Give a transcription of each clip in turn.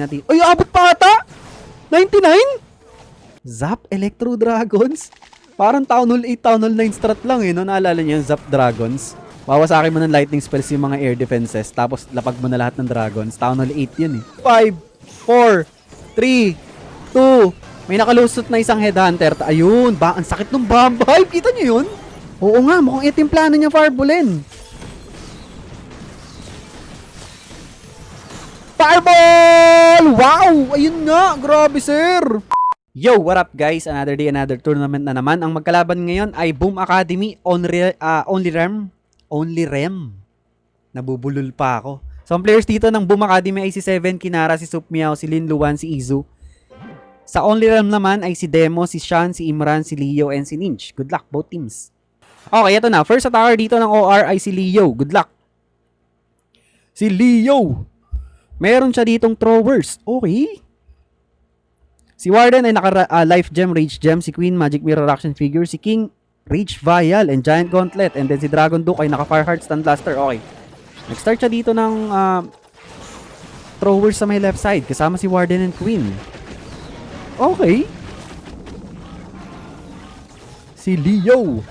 natin. Ay, abot pa ata! 99? Zap Electro Dragons? Parang Town Hall 8, Town Hall 9 strat lang eh, no? Naalala niyo yung Zap Dragons? Wawasakin mo ng lightning spells yung mga air defenses, tapos lapag mo na lahat ng dragons. Town Hall 8 yun eh. 5, 4, 3, 2, may nakalusot na isang headhunter. Ayun, ang sakit ng bomb hive. Kita niyo yun? Oo nga, mukhang ito yung plano niya, Farbulin. Fireball! Wow! Ayun nga! Grabe, sir! Yo, what up guys? Another day, another tournament na naman. Ang magkalaban ngayon ay Boom Academy, Only Rem. Nabubulol pa ako. So, ang players dito ng Boom Academy ay si Seven, Kinara, si Soup Meow, si Lin Luan, si Izu. Sa Only Rem naman ay si Demo, si Sean, si Imran, si Leo, and si Ninch. Good luck, both teams. Okay, ito na. First attacker dito ng OR ay si Leo. Good luck. Si Leo. Meron siya ditong throwers. Okay. Si Warden ay naka-Life Gem, Rage Gem. Si Queen, Magic Mirror Action Figure. Si King, Rage Vial and Giant Gauntlet. And then si Dragon Duke ay naka-Fireheart, Stun Blaster. Okay. Nag-start siya dito ng throwers sa may left side. Kasama si Warden and Queen. Okay. Si Leo.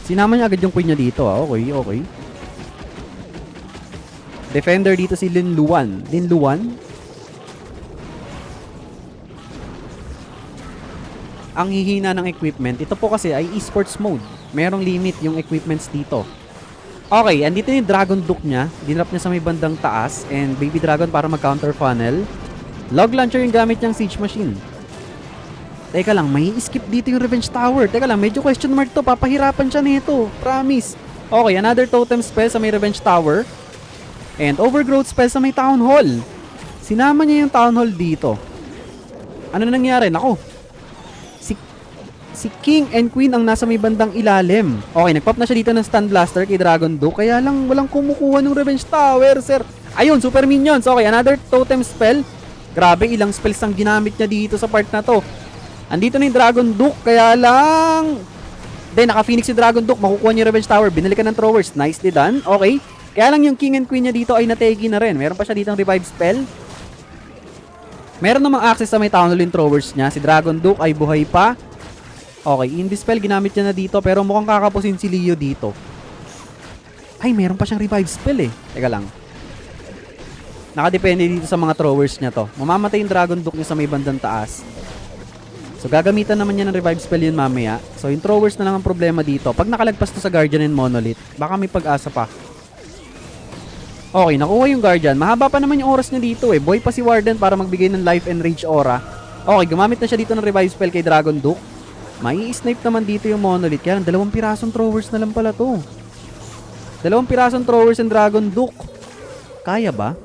Sinama niya agad yung queen niya dito. Okay, okay. Defender dito si Lin Luan. Lin Luan? Ang hihina ng equipment. Ito po kasi ay esports mode. Merong limit yung equipments dito. Okay, andito yung Dragon Duke niya. Dinrap niya sa may bandang taas. And Baby Dragon para mag-counter funnel. Log Launcher yung gamit niyang Siege Machine. Teka lang, may skip dito yung Revenge Tower. Teka lang, medyo question mark to. Papahirapan siya nito. Promise. Okay, another totem spell sa may Revenge Tower. And Overgrowth spell sa may Town Hall. Sinama niya yung Town Hall dito. Ano na nangyari? Nako. Si King and Queen ang nasa may bandang ilalim. Okay, nagpop na siya dito ng Stun Blaster kay Dragon Duke. Kaya lang walang kumukuha ng Revenge Tower, sir. Ayun, Super Minions. Okay, another totem spell. Grabe, ilang spells ang ginamit niya dito sa part na to. Andito na yung Dragon Duke, kaya lang... Then, naka-Phoenix si Dragon Duke, makukuha niya yung Revenge Tower, binalikan ng throwers, nicely done, okay. Kaya lang yung King and Queen niya dito ay nategi na rin, meron pa siya ditong revive spell. Meron namang access sa may Town Hall yung throwers niya, si Dragon Duke ay buhay pa. Okay, Indispel ginamit niya na dito, pero mukhang kakapusin si Leo dito. Ay, meron pa siyang revive spell eh. Teka lang. Nakadepende dito sa mga throwers niya to. Mamamatay yung Dragon Duke niya sa may bandang taas. So, gagamitan naman niya ng revive spell yun mamaya. So, yung throwers na lang ang problema dito. Pag nakalagpas to sa Guardian and Monolith, baka may pag-asa pa. Okay, nakuha yung Guardian. Mahaba pa naman yung oras niya dito eh. Boy pa si Warden para magbigay ng Life and Rage Aura. Okay, gumamit na siya dito ng revive spell kay Dragon Duke. May snipe naman dito yung Monolith. Kaya 2 pirasong throwers na lang pala to. 2 pirasong throwers and Dragon Duke. Kaya ba?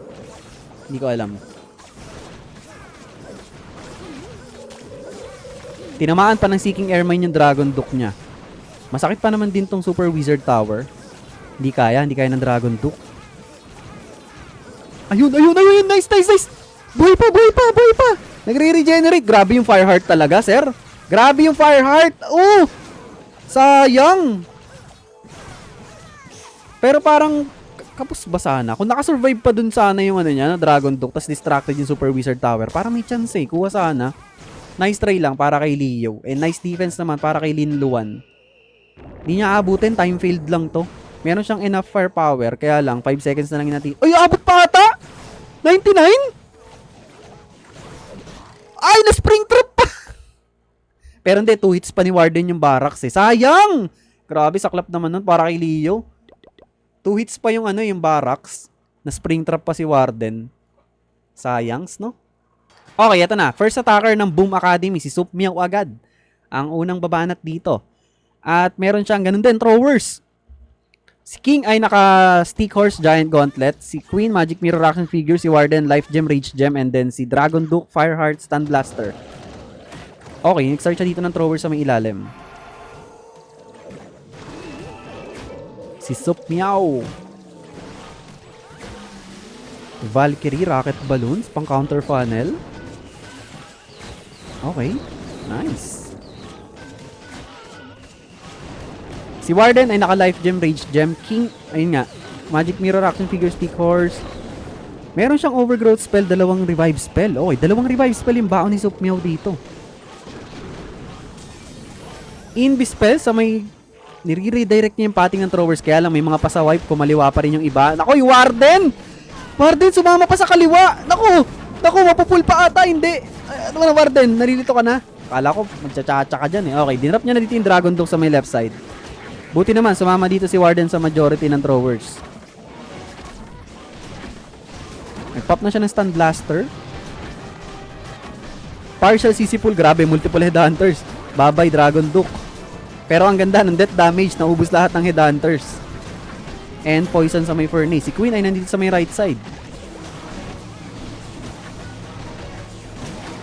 Hindi ko alam. Tinamaan pa ng Seeking Airmine yung Dragon Duke niya. Masakit pa naman din tong Super Wizard Tower. Hindi kaya ng Dragon Duke. Ayun! Nice! Buhay pa! Nagre-regenerate. Grabe yung Fireheart talaga, sir. Grabe yung Fireheart. Oh! Sayang! Pero parang kapos ba sana? Kung nakasurvive pa dun sana yung ano niya, na Dragon Duke, tas distracted yung Super Wizard Tower, parang may chance eh. Kuha sana. Nice try lang para kay Leo. And nice defense naman para kay Lin Luan. Hindi niya abutin. Time failed lang to. Meron siyang enough firepower. Kaya lang, 5 seconds na lang natin. Ay, abot pa ata! 99? Ay, na-spring trap pa! Pero hindi, 2 hits pa ni Warden yung barracks eh. Sayang! Grabe, saklap naman nun para kay Leo. 2 hits pa yung yung barracks. Na-spring trap pa si Warden. Sayangs, no? Okay, ito na. First attacker ng Boom Academy, si Soup Meow agad. Ang unang babanat dito. At meron siyang ganun din, throwers. Si King ay naka-Stick Horse, Giant Gauntlet. Si Queen, Magic Mirror Action Figure. Si Warden, Life Gem, Rage Gem. And then si Dragon Duke, Fireheart, Stun Blaster. Okay, nag-start siya dito ng throwers sa may ilalim. Si Soup Meow. Valkyrie, Rocket Balloons, pang counter funnel. Okay, nice. Si Warden ay naka-life gem, rage gem, king, ayun nga, magic mirror, action figure, stick horse. Meron siyang overgrowth spell, dalawang revive spell. Okay, dalawang revive spell yung baon ni Soup Meow dito. Invis spell sa may nire-redirect niya yung pating ng throwers, kaya lang may mga pasawipe, kumaliwa pa rin yung iba. Nako, yung Warden! Warden, sumama pa sa kaliwa! Nako, mapupul pa ata, hindi. Ano na, Warden? Narilito ka na? Kala ko, magtsatsa ka dyan eh. Okay, dinrap niya na dito yung Dragon Dog sa may left side. Buti naman, sumama dito si Warden sa majority ng throwers. Nag-pop na siya ng Stun Blaster. Partial CC pool, grabe, multiple headhunters. Babay, Dragon Duke. Pero ang ganda ng death damage, naubos lahat ng headhunters. And poison sa may furnace. Si Queen ay nandito sa may right side.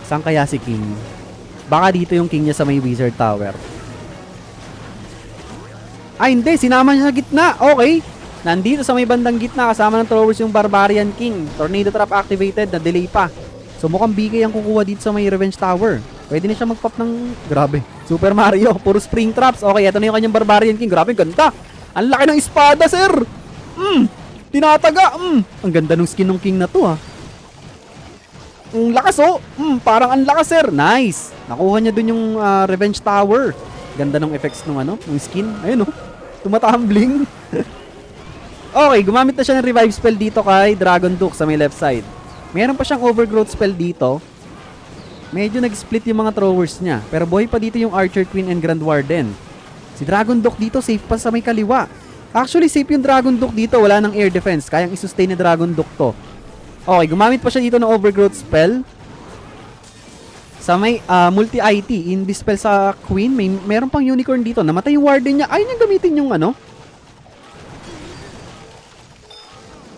Saan kaya si King? Baka dito yung King niya sa may Wizard Tower. Ay hindi, sinama niya sa gitna. Okay. Nandito sa may bandang gitna kasama ng throwers yung Barbarian King. Tornado Trap activated, na delay pa. So mukhang BK ang kukuha dito sa may Revenge Tower. Pwede na siya mag-pop ng, grabe, Super Mario, puro spring traps. Okay, ito na yung kanyang Barbarian King. Grabe, ganda. Ang laki ng espada, sir. Tinataga. Ang ganda ng skin ng King na to, ha. Ang lakas, oh. Parang ang lakas, sir. Nice. Nakuha niya dun yung Revenge Tower. Ganda ng effects ng ng skin. Ayun, oh. Tumatambling. Okay, gumamit na siya ng revive spell dito kay Dragon Duke sa may left side. Meron pa siyang overgrowth spell dito. Medyo nag-split yung mga throwers niya. Pero buhay pa dito yung Archer Queen and Grand Warden. Si Dragon Duke dito, safe pa sa may kaliwa. Actually, safe yung Dragon Duke dito. Wala ng air defense. Kayang isustain ni Dragon Duke to. Okay, gumamit pa siya dito ng overgrowth spell. Sa may multi-IT, invis spell sa Queen. Meron pang unicorn dito. Namatay yung Warden niya. Ayaw niya gamitin yung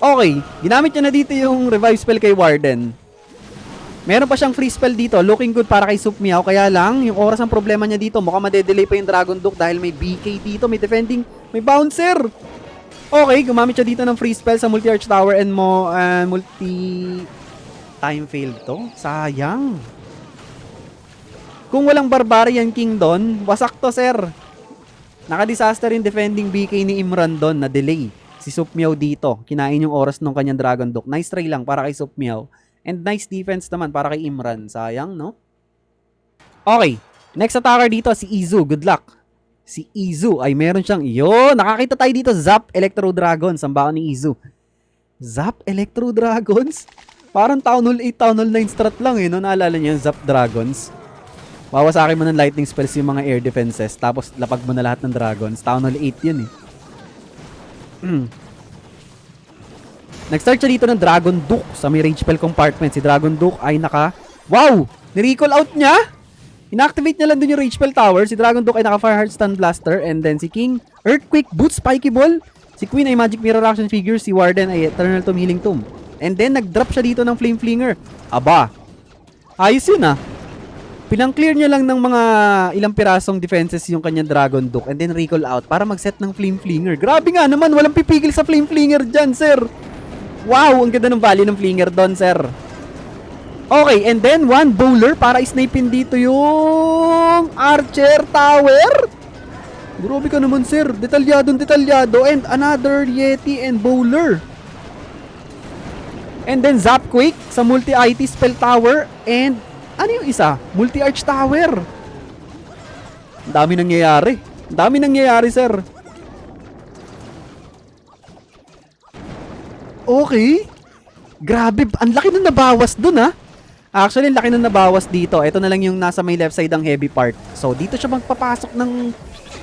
Okay, ginamit niya na dito yung revive spell kay Warden. Meron pa siyang free spell dito. Looking good para kay Soup Meow. Kaya lang, yung oras ang problema niya dito. Mukhang madedelay pa yung Dragon Duke dahil may BK dito. May defending. May bouncer. Okay, gumamit siya dito ng free spell sa multi-arch tower and time failed to. Sayang. Kung walang Barbarian King doon, wasak to, sir. Naka-disaster yung defending BK ni Imran doon na delay. Si Soup Meow dito. Kinain yung oras ng kanyang Dragon Duke. Nice try lang para kay Soup Meow. And nice defense naman para kay Imran. Sayang, no? Okay. Next attacker dito, si Izu. Good luck. Si Izu ay meron siyang, nakakita tayo dito, Zap Electro Dragons. Ang baon ni Izu. Zap Electro Dragons? Parang Town Hall 8, Town Hall 9 strat lang, no? Naalala niyo yung Zap Dragons? Wawasakin mo ng lightning spells yung mga air defenses, tapos lapag mo na lahat ng dragons. Town Hall 8 yun, eh. Nag-start siya dito ng Dragon Duke sa may rage spell compartment. Si Dragon Duke ay wow! Ni-recall out niya? Inactivate niya lang dun yung rage spell tower. Si Dragon Duke ay naka-Fire Heart Stun Blaster. And then si King, Earthquake Boot, Spiky Ball. Si Queen ay Magic Mirror Action Figure. Si Warden ay Eternal Tomb, Healing Tomb. And then nag-drop siya dito ng Flame Flinger. Aba, ayos yun, ah. Pinang-clear niya lang ng mga ilang pirasong defenses yung kanyang Dragon Duke and then recall out para mag-set ng Flame Flinger. Grabe nga naman, walang pipigil sa Flame Flinger dyan, sir. Wow, ang ganda ng value ng Flinger doon, sir. Okay, and then one bowler para isnipin dito yung Archer Tower. Grabe ka naman, sir. Detalyadong detalyado. And another Yeti and bowler. And then Zapquake sa multi-IT spell tower. And ano yung isa? Multi-arch tower. Ang dami nangyayari. Ang dami nangyayari, sir. Okay. Grabe. Ang laki na nabawas dun, ha? Actually, ang laki na nabawas dito. Ito na lang yung nasa may left side ang heavy part. So, dito siya magpapasok ng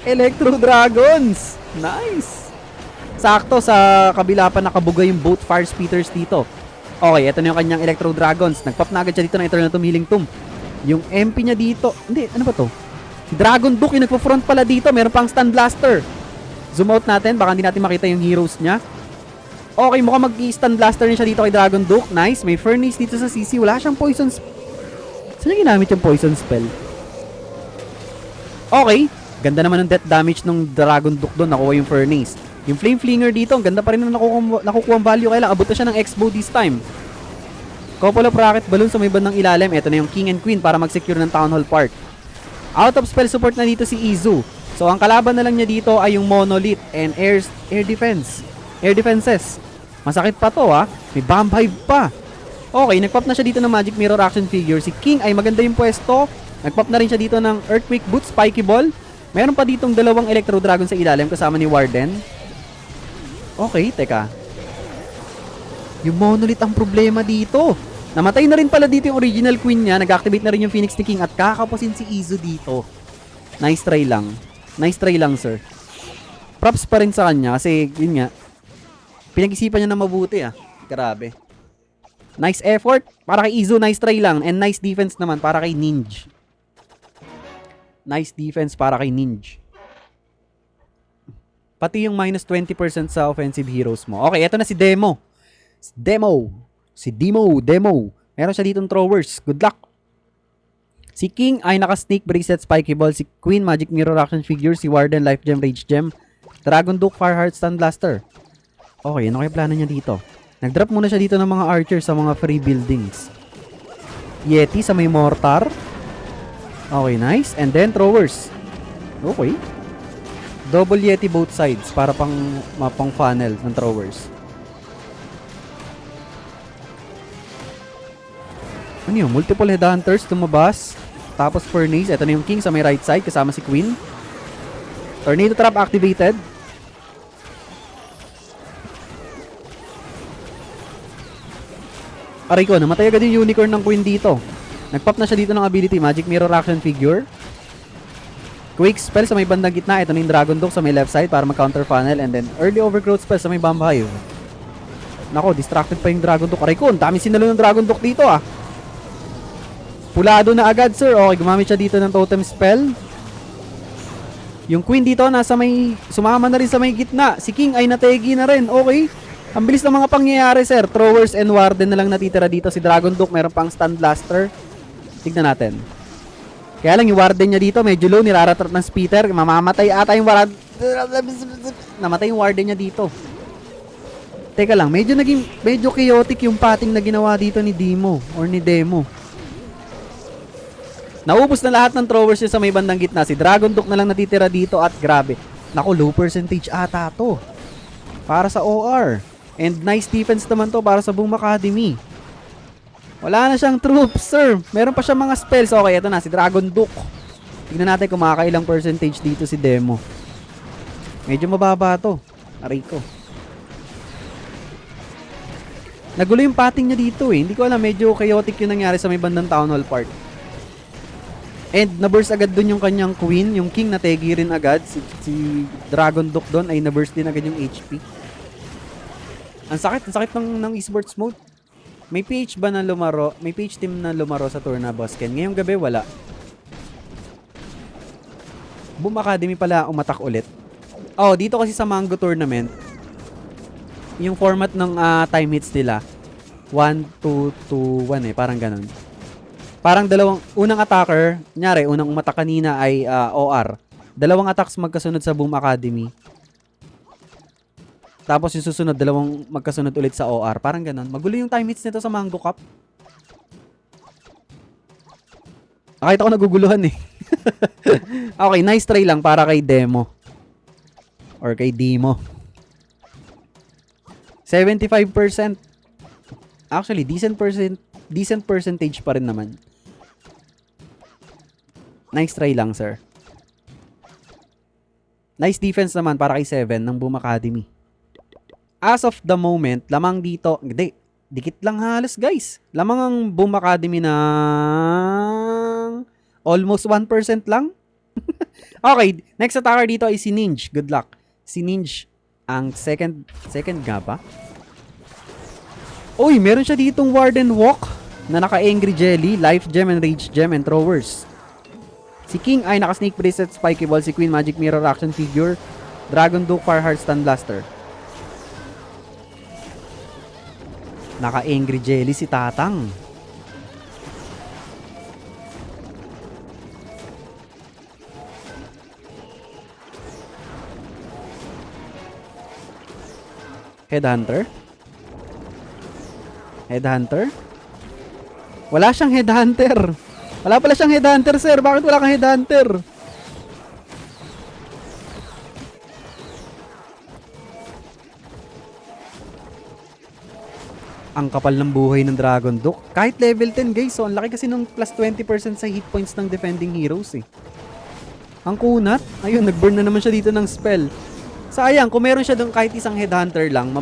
Electro Dragons. Nice. Sakto, sa kabila pa nakabugay yung both fire speeders dito. Okay, ito na yung kanyang Electro Dragons. Nagpop na agad siya dito ng Eternal Tomb, Healing Tomb. Yung MP niya dito. Hindi, ano ba to? Si Dragon Duke yung nagpo-front pala dito. Meron pang Stun Blaster. Zoom out natin. Baka hindi natin makita yung heroes niya. Okay, mukhang mag-i-Stun Blaster niya siya dito kay Dragon Duke. Nice. May Furnace dito sa CC. Wala siyang Poison Saan niya ginamit yung Poison Spell? Okay. Ganda naman ng death damage ng Dragon Duke doon. Nakuha yung Furnace. Yung Flame Flinger dito, ang ganda pa rin ng nakukuha value. Kailang abot na siya ng X-Bow this time. Couple of rocket balloon sa may bandang ilalim. Ito na yung King and Queen para mag-secure ng Town Hall Park. Out of spell support na dito si Izu. So, ang kalaban na lang niya dito ay yung Monolith and air defense. Air defenses. Masakit pa to ha. May Bomb Hive pa. Okay, nagpop na siya dito ng Magic Mirror action figure. Si King ay maganda yung pwesto. Nagpop na rin siya dito ng Earthquake Boots, Spiky Ball. Meron pa ditong dalawang Electro Dragon sa ilalim kasama ni Warden. Okay, teka. Yung Monolith ang problema dito. Namatay na rin pala dito yung original queen niya. Nag-activate na rin yung Phoenix ni King at kakapusin si Izu dito. Nice try lang. Nice try lang, sir. Props pa rin sa kanya kasi yun nga. Pinag-isipan niya na mabuti ah. Grabe. Nice effort para kay Izu. Nice try lang. And nice defense naman para kay Ninja. Nice defense para kay Ninja. Pati yung minus 20% sa offensive heroes mo. Okay, eto na si Demo. Si Demo. Meron siya ditong throwers. Good luck. Si King ay naka-snake bracelet, spiky ball. Si Queen, magic mirror action figure. Si Warden, life gem, rage gem. Dragon Duke, Fireheart, Stun Blaster. Okay, ano kaya plano niya dito? Nag-drop muna siya dito ng mga archers sa mga free buildings. Yeti sa may mortar. Okay, nice. And then throwers. Okay. Double Yeti both sides para pang funnel ng throwers. Ano yun? Multiple headhunters lumabas. Tapos Furnace. Ito na yung King sa may right side kasama si Queen. Tornado Trap activated. Aray ko, namatay agad yung unicorn ng Queen dito. Nagpop na siya dito ng ability. Magic Mirror action figure. Quick spell sa may bandang gitna. Ito na yung Dragon Duke sa may left side para mag-counter funnel. And then early overgrowth spell sa may Bomb Hive. Nako, distracted pa yung Dragon Duke. Aray ko, ang dami sinalo ng Dragon Duke dito ah. Pulado na agad, sir. Okay, gumamit siya dito ng totem spell. Yung Queen dito nasa may sumama na rin sa may gitna. Si King ay nategi na rin. Okay. Ang bilis ng mga pangyayari, sir. Throwers and Warden na lang natitira dito. Si Dragon Duke meron pang Stun Blaster. Tignan natin. Kaya lang yung Warden niya dito medyo low. Niraratrap ng Speeder. Mamamatay ata yung Warden. Namatay yung Warden niya dito. Teka lang. Medyo chaotic yung pating na ginawa dito ni Demo. Or ni Demo. Naubos na lahat ng throwers niya sa may bandang gitna. Si Dragon Duke na lang natitira dito at grabe. Naku, low percentage ata to. Para sa OR. And nice defense naman to para sa Boom Academy. Wala na siyang troops, sir. Meron pa siya mga spells. Okay, ito na, si Dragon Duke. Tignan natin kung makakailang percentage dito si Demo. Medyo mababa to. Aray ko. Nagulo yung pating niya dito eh. Hindi ko alam, medyo chaotic yung nangyari sa may bandang Town Hall Park. And naburst agad dun yung kanyang Queen. Yung King nategi rin agad. Si Dragon Duke dun ay naburst din agad yung HP. Ang sakit ng esports mode. May PH ba na lumaro? May PH team na lumaro sa tour na Bosken. Ngayong gabi wala. Boom Academy pala umatak ulit. Oh, dito kasi sa Mango Tournament, yung format ng time hits nila 1, 2, 2, 1 eh. Parang ganun. Parang unang attacker, kunyari, unang umatak kanina ay OR. Dalawang attacks magkasunod sa Boom Academy. Tapos yung susunod, dalawang magkasunod ulit sa OR. Parang ganun. Magulo yung time hits nito sa Mango Cup. Nakita ko naguguluhan eh. Okay, nice try lang para kay Demo. Or kay Demo. 75%. Actually, decent percentage pa rin naman. Nice try lang, sir. Nice defense naman para kay 7 ng Boom Academy. As of the moment, lamang dito, hindi, dikit lang halos guys. Lamang ang Boom Academy ng almost 1% lang. Okay, next attacker dito ay si Ninja. Good luck. Si Ninja, ang second nga ba? Uy, meron siya ditong Warden Walk na naka-Angry Jelly, Life Gem and Rage Gem and Throwers. Si King ay naka-Snake Bracelet, Spiky Ball. Si Queen, Magic Mirror Action Figure. Dragon Duke, Fireheart, Stun Blaster. Naka-Angry Jelly si Tatang. Headhunter? Headhunter? Wala siyang headhunter. Wala pala siyang headhunter, sir. Bakit wala kang headhunter? Ang kapal ng buhay ng Dragon Duke. Kahit level 10 guys, so ang laki kasi ng plus 20% sa hit points ng defending heroes eh. Ang kunat. Ayun, nag-burn na naman siya dito ng spell. Sayang, kung meron siya doon kahit isang headhunter lang,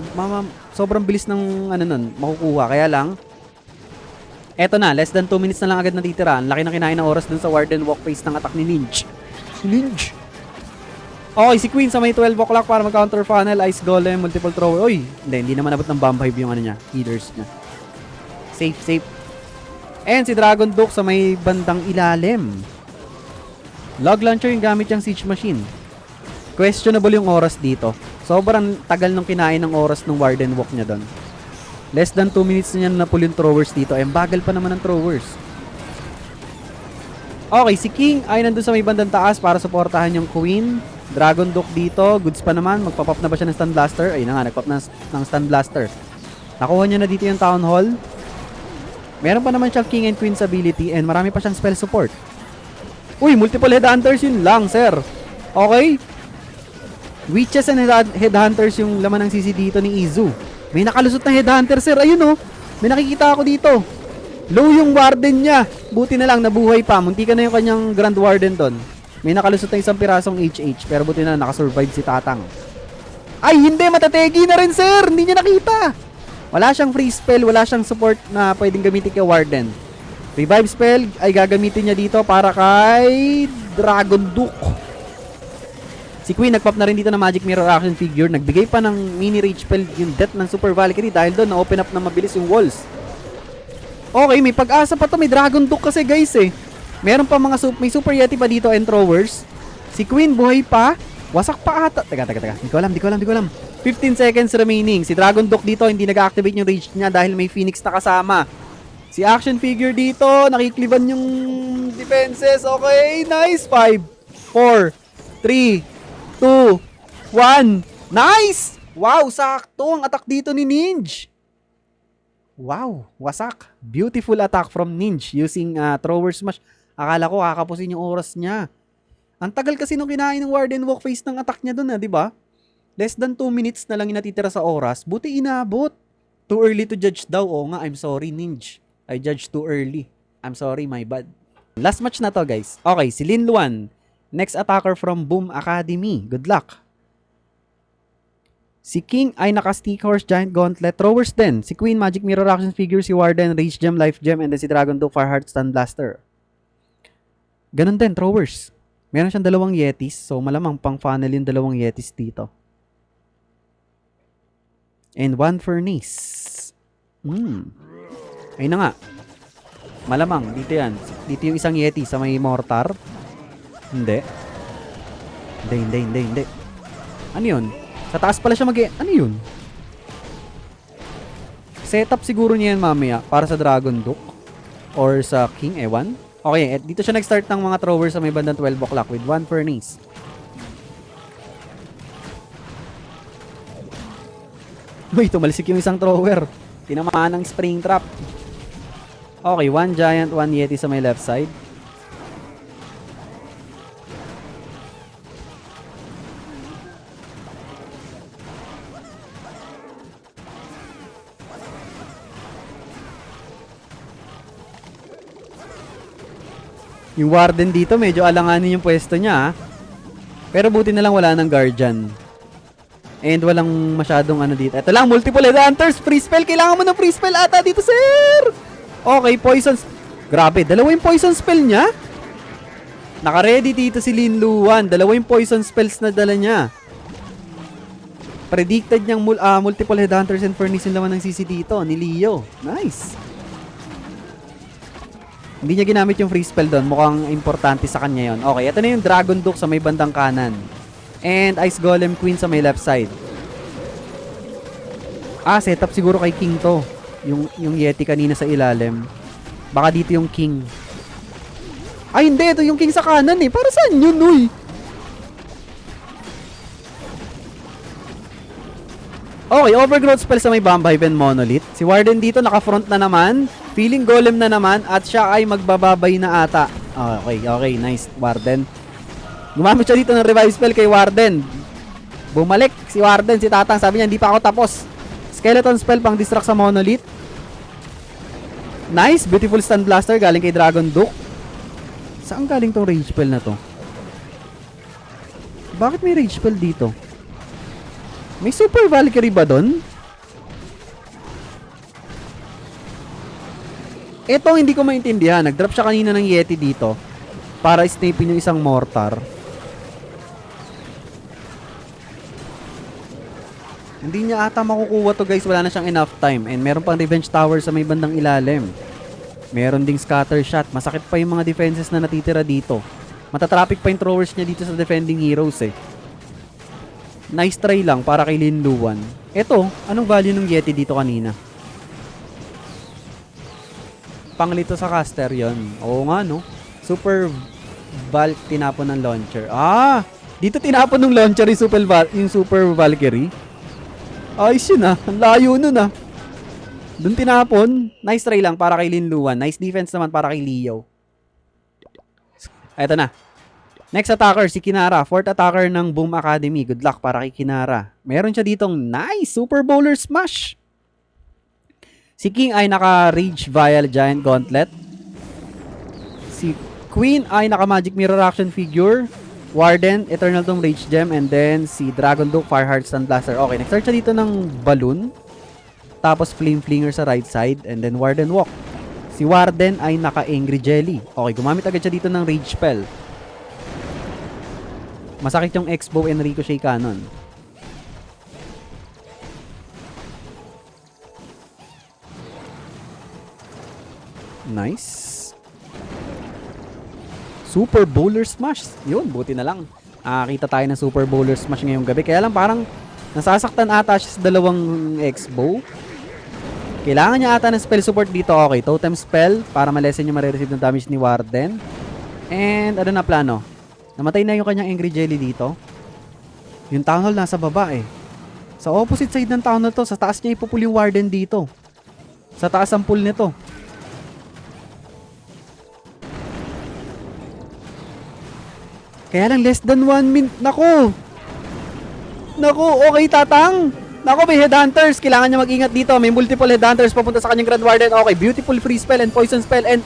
sobrang bilis ng ano nun, makukuha. Kaya lang, eto na, less than 2 minutes na lang agad natitira. Ang laki na kinain ng oras dun sa Warden Walk phase ng attack ni Ninja. Ninja! Okay, si Queen sa may 12 o'clock para mag-counter funnel, Ice Golem, multiple thrower. Uy, hindi naman abot ng Bomb Hive yung ano niya, healers niya. Safe, safe. And si Dragon Duke sa may bandang ilalim. Log launcher yung gamit yung siege machine. Questionable yung oras dito. Sobrang tagal nung kinain ng oras ng Warden Walk niya doon. Less than 2 minutes na niya na-pull yung throwers dito. Ay, bagal pa naman ng throwers. Okay, si King ay nandun sa may bandang taas para suportahan yung Queen. Dragon Duke dito, goods pa naman. Magpapop na ba siya ng Stun Blaster? Ayun na nga, nagpop na ng Stun Blaster. Nakuha niya na dito yung Town Hall. Meron pa naman siyang King and Queen's ability and marami pa siyang spell support. Uy, multiple headhunters yun lang, sir. Okay. Witches and headhunters yung laman ng CC dito ni Izu. May nakalusot na headhunter, sir. Ayun oh. May nakikita ako dito. Low yung warden niya. Buti na lang, nabuhay pa. Munti ka na yung kanyang Grand Warden doon. May nakalusot na isang pirasong HH. Pero buti na nakasurvive si Tatang. Ay, hindi. Matategi na rin, sir. Hindi niya nakita. Wala siyang free spell. Wala siyang support na pwedeng gamitin kay Warden. Revive spell ay gagamitin niya dito para kay Dragon Duke. Si Queen nagpop na rin dito ng Magic Mirror action figure. Nagbigay pa ng mini rage spell yung death ng Super Valkyrie dahil doon na-open up na mabilis yung walls. Okay, may pag-asa pa to. May Dragon Duke kasi guys eh. Meron pa mga may Super Yeti pa dito and throwers. Si Queen buhay pa. Wasak pa ata. Teka. Di ko alam. 15 seconds remaining. Si Dragon Duke dito hindi nag-activate yung rage niya dahil may Phoenix na kasama. Si action figure dito, nakikliban yung defenses. Okay, nice. 5, 4, 3, 2, 1. Nice! Wow, sakto ang attack dito ni Ninja. Wow, wasak. Beautiful attack from Ninja using thrower smash. Akala ko kakapusin yung oras niya. Ang tagal kasi nung kinain ng Warden Walk face ng attack niya doon, di ba? Less than 2 minutes na lang yung natitira sa oras. Buti inabot. Too early to judge daw. Oo nga, I'm sorry, Ninja. I judged too early. I'm sorry, my bad. Last match na to, guys. Okay, si Lin Luan. Next attacker from Boom Academy. Good luck. Si King ay naka-Stick Horse, Giant Gauntlet. Throwers din. Si Queen, Magic Mirror Action Figure. Si Warden, Rage Gem, Life Gem. And then si Dragon Duke, Fireheart, Stun Blaster. Ganun din, throwers. Meron siyang 2 Yetis. So, malamang pang funnel yung 2 Yetis dito. And 1 Furnace. Ayun na nga. Malamang, dito yan. Dito yung isang Yeti sa may mortar. Hindi. Ano yun? Sa taas pala siya ano yun? Setup siguro niya yan mamaya para sa Dragon Duke. Or sa King, ewan. Okay, dito siya nag-start ng mga throwers sa may bandang 12 o'clock with 1 Furnace. Uy, tumalisik yung isang thrower. Tinamaan ng spring trap. Okay, 1 Giant, 1 Yeti sa may left side. Yung Warden dito, medyo alanganin yung pwesto niya. Pero buti na lang wala ng Guardian. And walang masyadong ano dito. Ito lang, multiple headhunters, free spell. Kailangan mo ng free spell ata dito, sir! Okay, poison. Grabe, 2 yung poison spell niya. Naka-ready dito si Lin Luan. 2 yung poison spells na dala niya. Predicted niyang multiple headhunters and furnace yung laman ng CC dito ni Leo. Nice. Hindi niya ginamit yung free spell doon. Mukhang importante sa kanya yon. Okay, ito na yung Dragon Duke sa may bandang kanan. And Ice Golem Queen sa may left side. Setup siguro kay King to. Yung Yeti kanina sa ilalim. Baka dito yung King. Ay, hindi. Ito yung King sa kanan eh. Para saan yun, uy? Okay, overgrowth spell sa may Bomb Hive and Monolith. Si Warden dito naka-front na naman. Feeling Golem na naman. At siya ay magbababay na ata. Okay. Nice, Warden. Gumamit siya dito ng revive spell kay Warden. Bumalik si Warden, si Tatang. Sabi niya, hindi pa ako tapos. Skeleton spell pang distract sa Monolith. Nice, beautiful stun blaster galing kay Dragon Duke. Saan galing tong rage spell na to? Bakit may rage spell dito? May super Valkyrie ba doon? Ito hindi ko maintindihan. Nag-drop siya kanina ng Yeti dito para snapin yung isang mortar. Hindi niya ata makukuha to guys. Wala na siyang enough time. And meron pang revenge tower sa may bandang ilalim. Meron ding scatter shot. Masakit pa yung mga defenses na natitira dito. Matatraffic pa yung throwers niya dito sa defending heroes eh. Nice try lang para kay Linluan. Ito, anong value ng Yeti dito kanina? Panglito sa caster yon. Oo nga no. Super Valk tinapon ng launcher. Ah! Dito tinapon ng launcher yung Super Valkyrie. Ayos yun ah. Ang layo nun ah. Doon tinapon. Nice try lang para kay Linluan. Nice defense naman para kay Leo. Eto na. Next attacker, si Kinara. Fourth attacker ng Boom Academy. Good luck para kay Kinara. Meron siya ditong nice Super Bowler Smash. Si King ay naka-Rage Vial Giant Gauntlet. Si Queen ay naka-Magic Mirror Action Figure. Warden, Eternal Tomb Rage Gem. And then si Dragon Duke, Fireheart Stun Blaster. Okay, nag-start siya dito ng Balloon. Tapos Flame Flinger sa right side. And then Warden Walk. Si Warden ay naka-Angry Jelly. Okay, gumamit agad siya dito ng Rage Spell. Masakit yung X-Bow and Ricochet Cannon. Nice. Super Bowler Smash. Yun, buti na lang. Kita tayo ng Super Bowler Smash ngayong gabi. Kaya lang parang nasasaktan ata siya sa dalawang X-Bow. Kailangan niya ata ng spell support dito. Okay, Totem Spell para malesen yung marireceive ng damage ni Warden. And ano na plano? Namatay na yung kanyang Angry Jelly dito. Yung Town Hall nasa baba eh. Sa opposite side ng Town Hall to, sa taas niya ipupul yung Warden dito. Sa taas ang pull nito. Kaya lang less than 1 minute. Naku! Naku, okay Tatang! Naku, may headhunters. Kailangan niya mag-ingat dito. May multiple headhunters papunta sa kanyang Grand Warden. Okay, beautiful free spell and poison spell and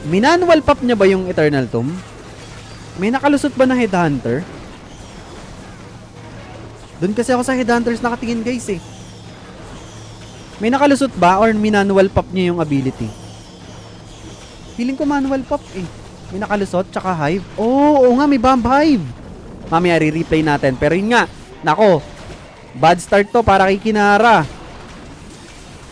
minanual pop niya ba yung Eternal Tomb? May nakalusot ba na headhunter? Doon kasi ako sa headhunters nakatingin guys eh. May nakalusot ba or minanual pop niya yung ability? Feeling ko manual pop eh. May nakalusot tsaka hive. Oo nga, may bomb hive. Mamaya re-replay natin. Pero yun nga, nako, bad start to para kay Kinara.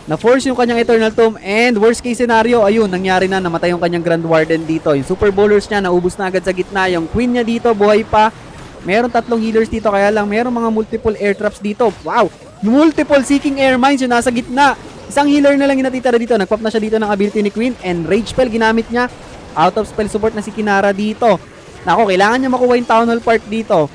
Na-force yung kanyang Eternal Tomb and worst case scenario, ayun, nangyari na, namatay yung kanyang Grand Warden dito. Yung Super Bowlers niya, naubos na agad sa gitna. Yung Queen niya dito, buhay pa. Meron 3 healers dito, kaya lang meron mga multiple air traps dito. Wow! Multiple Seeking Air Mines yung nasa gitna. Isang healer na lang yung natitira dito. Nagpop na siya dito ng ability ni Queen and Rage Spell ginamit niya. Out of spell support na si Kinara dito. Nako, kailangan niya makuha yung Town Hall part dito.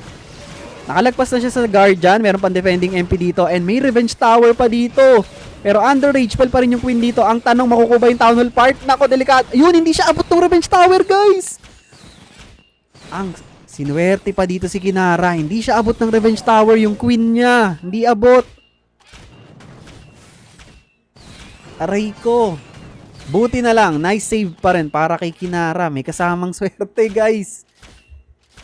Nakalagpas na siya sa Guardian. Meron pang defending MP dito and may Revenge Tower pa dito. Pero under Rage Spell pa rin yung Queen dito. Ang tanong, makukuha ba yung Town Hall part? Nako, delikado. Yun, hindi siya abot ng Revenge Tower, guys. Ang sinuwerte pa dito si Kinara. Hindi siya abot ng Revenge Tower yung Queen niya. Hindi abot. Aray ko. Buti na lang, nice save pa rin para kay Kinara. May kasamang swerte, guys.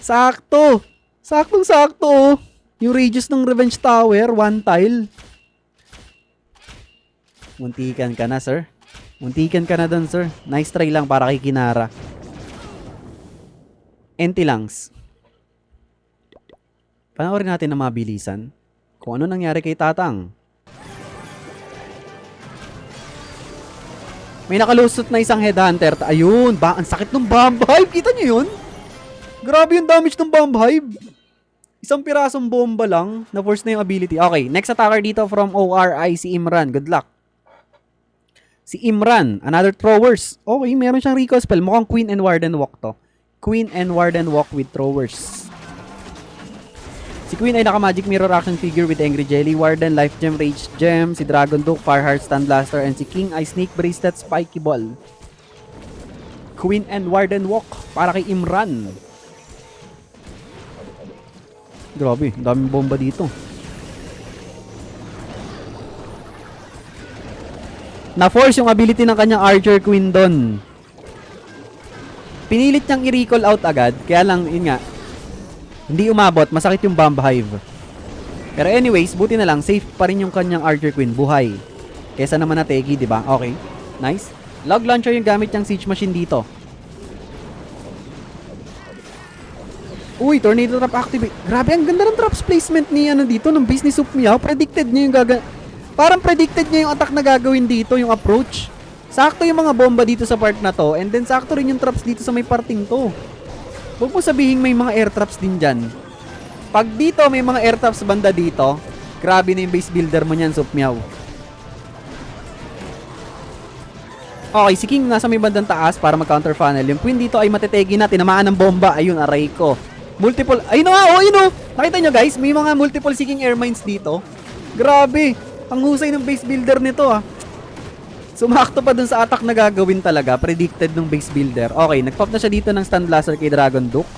Sakto. Saktong-sakto. Yung radius ng Revenge Tower, 1 tile. Muntikan ka na, sir. Muntikan ka na dun, sir. Nice try lang para kay Kinara. Empty langs. Panoorin natin ang mabilisan. Kung ano nangyari kay Tatang. May nakalusot na isang headhunter. Ayun, ang sakit ng bomb hive. Kita nyo yun? Grabe yung damage ng bomb hive. Isang pirasong bomba lang. Na-force na yung ability. Okay, next attacker dito from ORI, si Imran. Good luck. Si Imran, another throwers. Okay, meron siyang recall spell. Mukhang Queen and Warden Walk to. Queen and Warden Walk with throwers. Si Queen ay naka-Magic Mirror Action Figure with Angry Jelly, Warden, Life Gem, Rage Gem, si Dragon Duke, Fireheart, Stun Blaster, and si King ay Snake Bracelet, Spiky Ball. Queen and Warden Walk para kay Imran. Grabe, daming bomba dito. Na-force yung ability ng kanyang Archer Queen doon. Pinilit niyang i-recall out agad. Kaya lang, yun nga, hindi umabot. Masakit yung Bomb Hive. Pero anyways, buti na lang, safe pa rin yung kanyang Archer Queen. Buhay. Kesa naman na Teki, di ba? Okay. Nice. Log launcher yung gamit niyang siege machine dito. Uy, tornado trap activate. Grabe, ang ganda ng traps placement niya dito ng business of Meow. Predicted niya yung parang predicted niya yung attack na gagawin dito, yung approach. Sakto yung mga bomba dito sa part na to. And then sakto rin yung traps dito sa may parting to. Huwag mo sabihin may mga air traps din dyan. Pag dito may mga air traps banda dito, grabe na yung base builder mo niyan, Sup Meow. Okay, si King nasa may bandang taas para mag-counter funnel. Yung Queen dito ay matetegi na, tinamaan ng bomba. Ayun, aray ko. Multiple, ayun o, ayun o. Nakita nyo guys, may mga multiple seeking air mines dito. Grabe, ang husay ng base builder nito ah. Sumakto pa dun sa attack na gagawin talaga, predicted ng base builder. Okay, nag-pop na siya dito ng stun blaster kay Dragon Duke.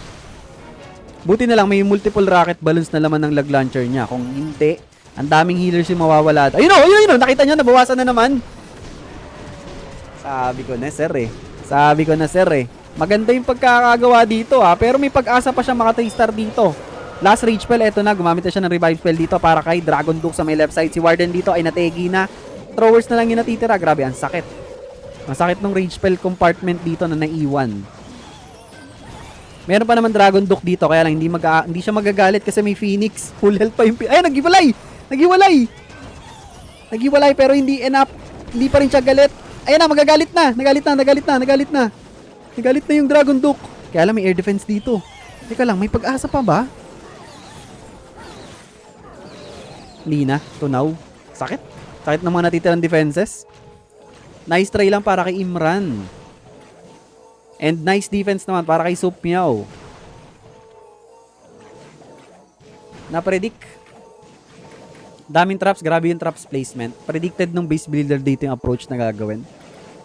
Buti na lang may multiple rocket balloons na laman ng lag launcher niya. Kung hindi, ang daming healers yung mawawala. Ayun o, ayun o, nakita nyo, nabawasan na naman. Sabi ko na sir eh. Maganda yung pagkakagawa dito ha. Pero may pag-asa pa siya maka 3-star dito. Last rage spell, eto na. Gumamit na siya ng revive spell dito para kay Dragon Duke sa may left side. Si Warden dito ay nategi na. Throwers na lang yung natitira. Grabe, ang sakit. Ang sakit ng rage spell compartment dito na naiwan. Meron pa naman Dragon Duke dito. Kaya lang hindi siya magagalit kasi may Phoenix. Full health pa yung... Ay, Naghiwalay pero hindi enough. Hindi pa rin siya galit. Ayan na, magagalit na. Nagalit na yung Dragon Duke. Kaya alam, may air defense dito. Teka lang, may pag-asa pa ba? Lina, tunaw. Sakit ng mga natitirang defenses. Nice try lang para kay Imran. And nice defense naman para kay Sup Meow. Na-predict. Daming traps, grabe yung traps placement. Predicted ng base builder dito yung approach na gagawin.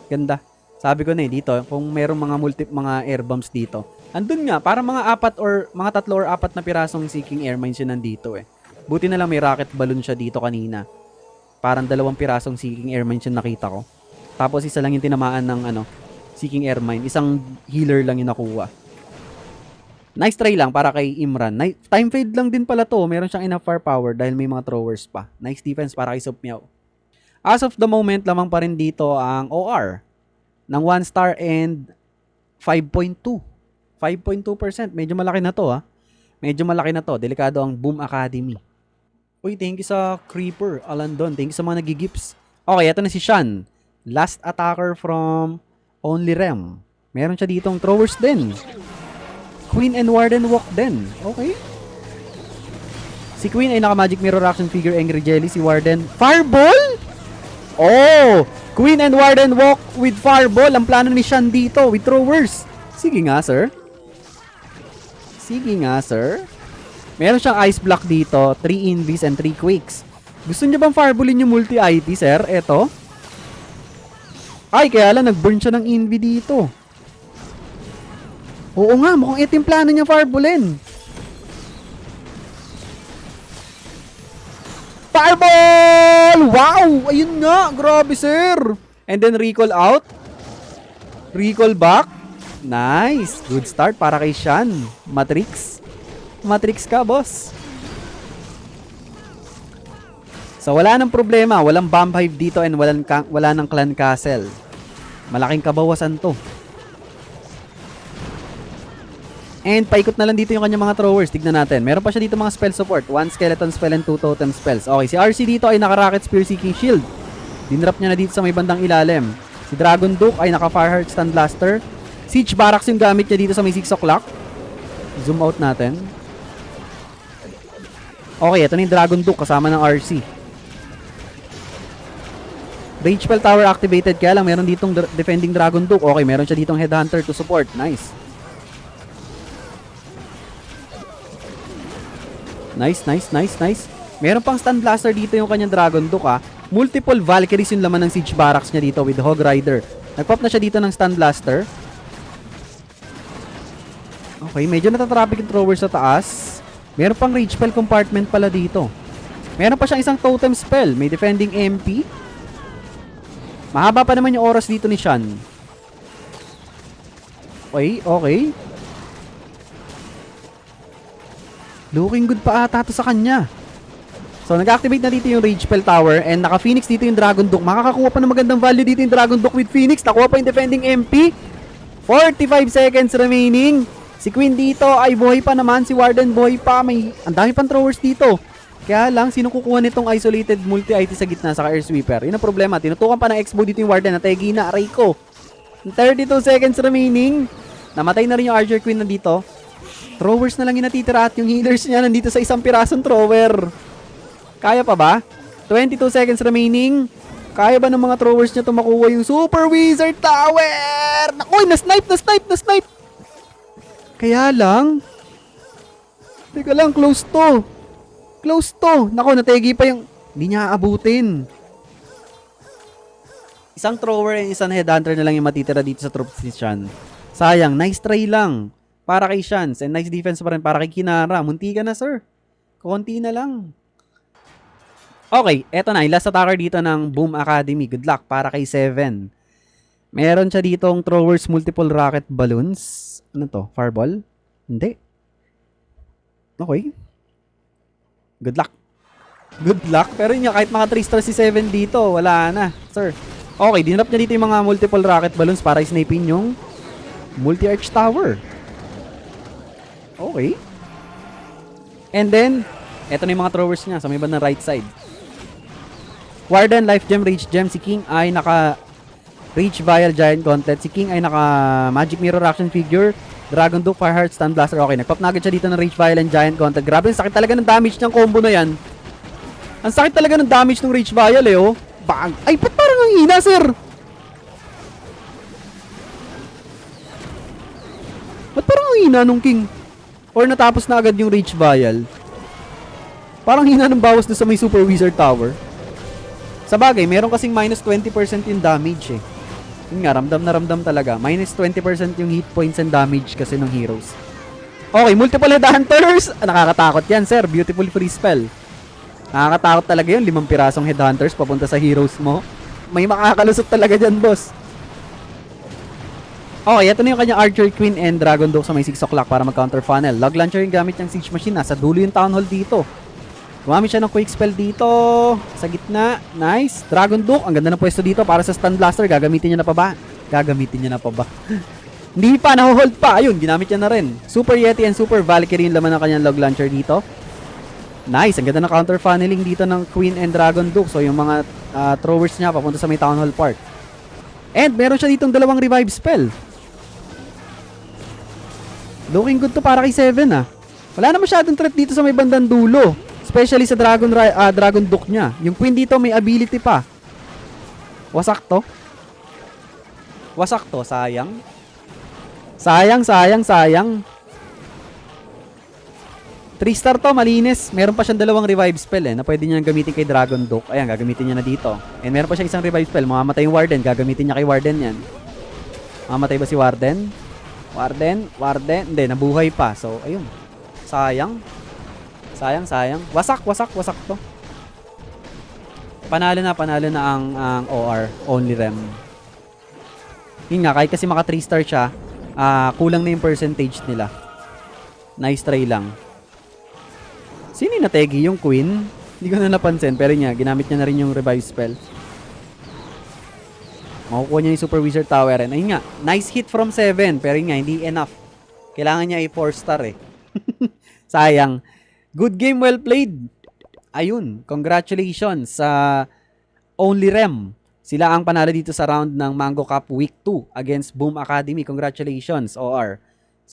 Ganda. Sabi ko na dito, kung merong mga air bombs dito. Andun nga, para mga 3 or 4 na pirasong seeking air mines yun nandito eh. Buti na lang may rocket balloon siya dito kanina. Parang 2 pirasong seeking air mines yung nakita ko. Tapos isa lang yung tinamaan ng seeking air mine. Isang healer lang yung nakuha. Nice try lang para kay Imran. Time fade lang din pala to. Meron siyang enough firepower dahil may mga throwers pa. Nice defense para kay Sup Meow. As of the moment, lamang pa rin dito ang OR ng 1 star and 5.2. 5.2%. Medyo malaki na to Delikado ang Boom Academy. Uy, thank you sa Creeper, Alandon. Thank you sa mga nagigips. Okay, ito na si Shan. Last attacker from Only Rem. Meron siya ditong throwers din. Queen and Warden walk din. Okay. Si Queen ay naka-magic mirror action figure Angry Jelly. Si Warden, Fireball? Oh! Queen and Warden walk with Fireball. Ang plano ni Shan dito with throwers. Sige nga, sir. Meron siyang ice block dito. 3 invis and 3 quakes. Gusto niyo bang fireballin yung multi-IT, sir? Eto. Ay, kaya lang nag-burn siya ng invi dito. Oo nga, mukhang ito yung plano niya fireballin. Fireball! Wow! Ayun nga! Grabe, sir! And then recall out. Recall back. Nice! Good start para kay Shan. Matrix ka, boss. So, wala nang problema. Walang bomb hive dito and wala nang clan castle. Malaking kabawasan to. And paikot na lang dito yung kanyang mga throwers. Tignan natin. Meron pa siya dito mga spell support. 1 skeleton spell and 2 totem spells. Okay, si RC dito ay naka-rocket spear seeking shield. Dinrap niya na dito sa may bandang ilalim. Si Dragon Duke ay naka-fireheart stun blaster. Siege barracks yung gamit niya dito sa may 6 o'clock. Zoom out natin. Okay, ito na yung Dragon Duke kasama ng RC. Rage spell tower activated, kaya lang meron ditong defending Dragon Duke. Okay, meron siya ditong headhunter to support. Nice. Nice. Meron pang stun blaster dito yung kanyang Dragon Duke ha. Multiple Valkyries yung laman ng siege barracks niya dito with Hog Rider. Nagpop na siya dito ng stun blaster. Okay, medyo natatraffic yung throwers sa taas. Meron pang rage spell compartment pala dito. Meron pa siyang isang totem spell. May defending MP. Mahaba pa naman yung oras dito ni Shan. Okay, okay. Looking good pa ata to sa kanya. So, nag-activate na dito yung Rage Spell Tower and naka-Phoenix dito yung Dragon Duke. Makakakuha pa ng magandang value dito yung Dragon Duke with Phoenix. Nakuha pa yung defending MP. 45 seconds remaining. Si Queen dito ay buhay pa naman. Si Warden buhay pa. May ang dami pang throwers dito. Kaya lang, sino kukuha nitong isolated multi-IT sa gitna sa Air Sweeper? Yun ang problema. Tinutukan pa ng X-Bow dito yung Warden. Nategi na, aray ko. 32 seconds remaining. Namatay na rin yung Archer Queen na dito. Throwers na lang yung natitira at yung healers niya nandito sa isang pirasong thrower. Kaya pa ba? 22 seconds remaining. Kaya ba ng mga throwers niya makuha yung Super Wizard Tower? Uy, na-snipe! Kaya lang. Teka lang, close to. Nako, nategi pa yung... Hindi niya aabutin. Isang thrower and isang headhunter na lang yung matitira dito sa troops ni Shan. Sayang, nice try lang. Para kay Shans. And nice defense pa rin para kay Kinara. Munti ka na, sir. Konti na lang. Okay, eto na. Last attacker dito ng Boom Academy. Good luck para kay Seven. Meron siya ditong throwers multiple rocket balloons. Ano to? Fireball? Hindi. Okay. Good luck. Pero yun nga, kahit mga 3 stars si Seven dito, wala na, sir. Okay, dinrap niya dito yung mga multiple rocket balloons para isnipin yung multi-arch tower. Okay. And then, eto na yung mga throwers niya sa may bandang right side. Warden, Life Gem, Rage Gem. Si King ay naka Rage Vial Giant Gauntlet. Si King ay naka Magic Mirror Action Figure, Dragon Duke, Fireheart, Stun Blaster. Okay, nagpop na agad siya dito ng Rage Vial and Giant Gauntlet. Grabe, ang sakit talaga ng damage ng combo na yan. Ang sakit talaga ng damage ng Rage Vial eh, oh. Bang! Ay, ba't parang ang hina, sir? Ba't parang ang hina nung King? Or natapos na agad yung Rage Vial? Parang hina ng bawas doon sa may Super Wizard Tower. Sa bagay, meron kasing minus 20% yung damage eh. Yun nga, ramdam na ramdam talaga. Minus 20% yung hit points and damage kasi ng heroes. Okay, multiple headhunters. Nakakatakot yan, sir. Beautiful free spell. Nakakatakot talaga yun. 5 pirasong headhunters papunta sa heroes mo. May makakalusot talaga dyan, boss. Okay, ito na yung kanyang Archer Queen and Dragon Duke sa may 6 o'clock para mag-counter funnel. Log launcher yung gamit niyang siege machine. Nasa dulo yung Town Hall dito. Gumamit siya ng quick spell dito sa gitna. Nice. Dragon Duke. Ang ganda ng pwesto dito para sa Stun Blaster. Gagamitin niya na pa ba? Hindi pa. Nahuhold pa. Ayun. Ginamit niya na rin. Super Yeti and Super Valkyrie yung laman ng kanyang log launcher dito. Nice. Ang ganda ng counter funneling dito ng Queen and Dragon Duke. So yung mga throwers niya papunta sa may Town Hall Park. And meron siya ditong 2 revive spell. Looking good to para kay Seven ah. Wala na masyadong threat dito sa may bandang dulo. Especially sa Dragon Duke niya. Yung Queen dito may ability pa. Wasak to. Sayang. Sayang. 3-star to, malinis. Meron pa siyang 2 revive spell na pwede niya gamitin kay Dragon Duke. Ayan, gagamitin niya na dito. And meron pa siyang 1 revive spell. Mamamatay yung Warden. Gagamitin niya kay Warden yan. Mamamatay ba si Warden? Warden. Hindi, nabuhay pa. So, ayun. Sayang. Wasak to. Panalo na ang OR, only rem. Yun nga, kahit kasi maka 3-star siya, kulang na yung percentage nila. Nice try lang. Sino yung nategi? Yung Queen? Hindi ko na napansin, pero nga, ginamit niya na rin yung revive spell. Makukuha niya yung Super Wizard Tower. And ayun nga, nice hit from 7, pero yun nga, hindi enough. Kailangan niya ay 4-star eh. Sayang. Good game, well played. Ayun, congratulations sa Only Rem. Sila ang panalo dito sa round ng Mango Cup Week 2 against Boom Academy. Congratulations, OR.